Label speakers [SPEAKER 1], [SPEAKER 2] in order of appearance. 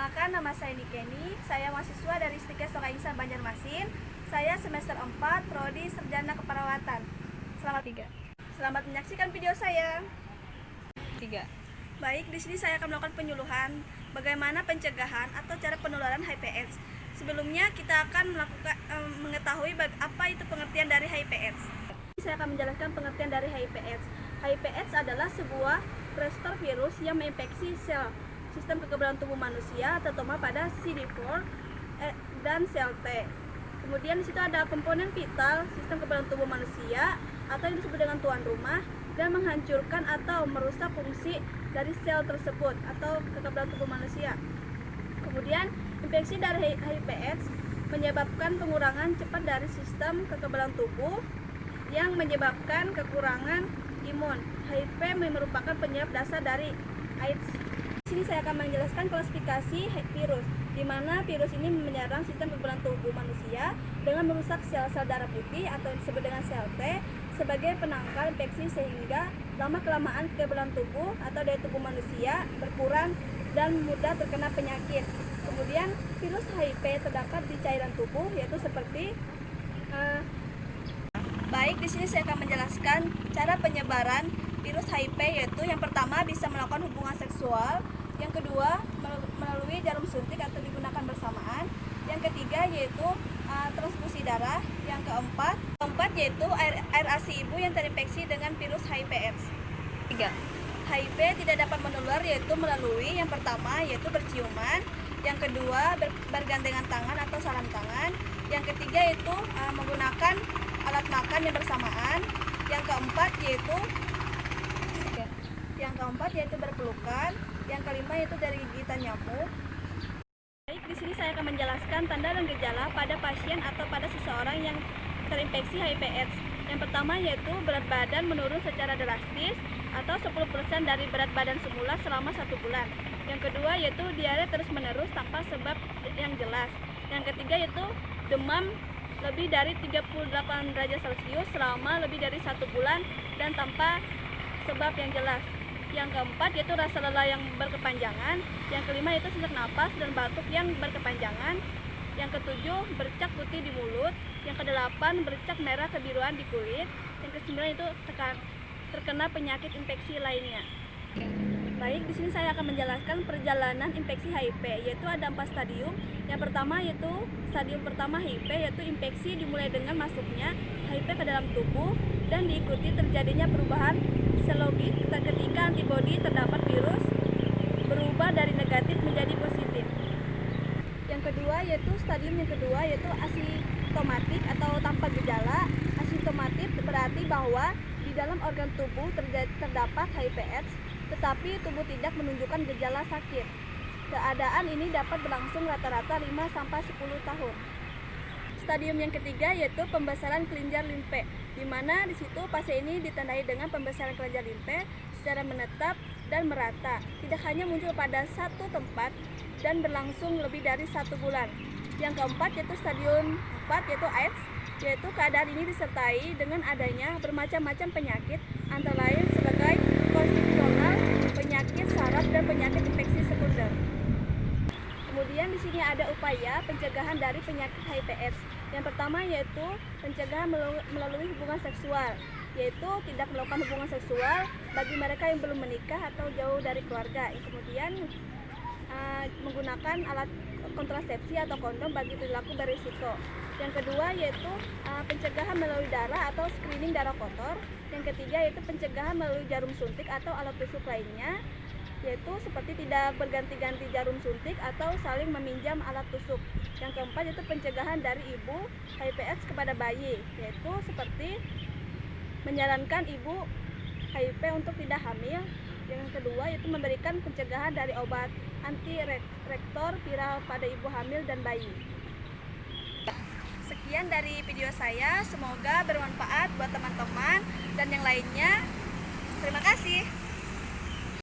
[SPEAKER 1] Perkenalkan, nama saya Nikeni. Saya mahasiswa dari Stikes Toka Insan Banjarmasin. Saya semester 4, prodi Sarjana Keperawatan. Selamat menyaksikan video saya. Baik, di sini saya akan melakukan penyuluhan bagaimana pencegahan atau cara penularan HIV/AIDS. Sebelumnya kita akan mengetahui apa itu pengertian dari HIV/AIDS. Saya akan menjelaskan pengertian dari HIV/AIDS. HIV/AIDS adalah sebuah restoran virus yang menginfeksi sel sistem kekebalan tubuh manusia, terutama pada CD4 dan sel T. Kemudian di situ ada komponen vital sistem kekebalan tubuh manusia atau yang disebut dengan tuan rumah, dan menghancurkan atau merusak fungsi dari sel tersebut atau kekebalan tubuh manusia. Kemudian infeksi dari HIV/AIDS menyebabkan pengurangan cepat dari sistem kekebalan tubuh yang menyebabkan kekurangan imun. HIV merupakan penyebab dasar dari AIDS. Di sini saya akan menjelaskan klasifikasi virus, di mana virus ini menyerang sistem kekebalan tubuh manusia dengan merusak sel-sel darah putih atau yang disebut dengan sel T sebagai penangkal infeksi, sehingga lama-kelamaan kekebalan tubuh atau daya tubuh manusia berkurang dan mudah terkena penyakit. Kemudian virus HIV terdapat di cairan tubuh, yaitu seperti Baik, di sini saya akan menjelaskan cara penyebaran virus HIV, yaitu yang pertama bisa melakukan hubungan seksual, yang kedua melalui jarum suntik atau digunakan bersamaan, yang ketiga yaitu transfusi darah, yang keempat yaitu air ASI ibu yang terinfeksi dengan virus HIV/AIDS. HIV tidak dapat menular yaitu melalui yang pertama yaitu berciuman, yang kedua bergandengan tangan atau salam tangan, yang ketiga yaitu menggunakan alat makan yang bersamaan, yang keempat yaitu berpelukan, yang kelima yaitu dari gigitan nyamuk. Baik, di sini saya akan menjelaskan tanda dan gejala pada pasien atau pada seseorang yang terinfeksi HIV/AIDS. Yang pertama yaitu berat badan menurun secara drastis atau 10% dari berat badan semula selama 1 bulan. Yang kedua yaitu diare terus-menerus tanpa sebab yang jelas. Yang ketiga yaitu demam lebih dari 38 derajat Celcius selama lebih dari 1 bulan dan tanpa sebab yang jelas. Yang keempat yaitu rasa lelah yang berkepanjangan. Yang kelima yaitu sesak napas dan batuk yang berkepanjangan. Yang ketujuh bercak putih di mulut. Yang kedelapan bercak merah kebiruan di kulit. Yang kesembilan itu terkena penyakit infeksi lainnya. Baik, di sini saya akan menjelaskan perjalanan infeksi HIV, yaitu ada 4 stadium. Yang pertama yaitu stadium pertama HIV, yaitu infeksi dimulai dengan masuknya HIV ke dalam tubuh dan diikuti terjadinya perubahan serologis ketika antibodi terdapat virus berubah dari negatif menjadi positif. Yang kedua yaitu stadium yang kedua yaitu asimptomatik atau tanpa gejala. Asimptomatik berarti bahwa di dalam organ tubuh terdapat HIV/AIDS, tetapi tubuh tidak menunjukkan gejala sakit. Keadaan ini dapat berlangsung rata-rata 5-10 tahun. Stadium yang ketiga yaitu pembesaran kelenjar limfe, di mana di situ fase ini ditandai dengan pembesaran kelenjar limfe secara menetap dan merata, tidak hanya muncul pada satu tempat dan berlangsung lebih dari 1 bulan. Yang keempat yaitu stadium 4 yaitu AIDS, yaitu keadaan ini disertai dengan adanya bermacam-macam penyakit, antara lain sebagai konstitusional, penyakit saraf, dan penyakit infeksi sekunder. Kemudian di sini ada upaya pencegahan dari penyakit HIV/AIDS. Yang pertama yaitu pencegahan melalui hubungan seksual, yaitu tidak melakukan hubungan seksual bagi mereka yang belum menikah atau jauh dari keluarga. Kemudian menggunakan alat kontrasepsi atau kondom bagi perilaku berisiko. Yang kedua yaitu pencegahan melalui darah atau screening darah kotor. Yang ketiga yaitu pencegahan melalui jarum suntik atau alat tusuk lainnya, yaitu seperti tidak berganti-ganti jarum suntik atau saling meminjam alat tusuk. Yang keempat yaitu pencegahan dari ibu HIV/AIDS kepada bayi, yaitu seperti menyarankan ibu HIV untuk tidak hamil. Yang kedua yaitu memberikan pencegahan dari obat anti-rektor viral pada ibu hamil dan bayi. Sekian dari video saya, semoga bermanfaat buat teman-teman dan yang lainnya. Terima kasih.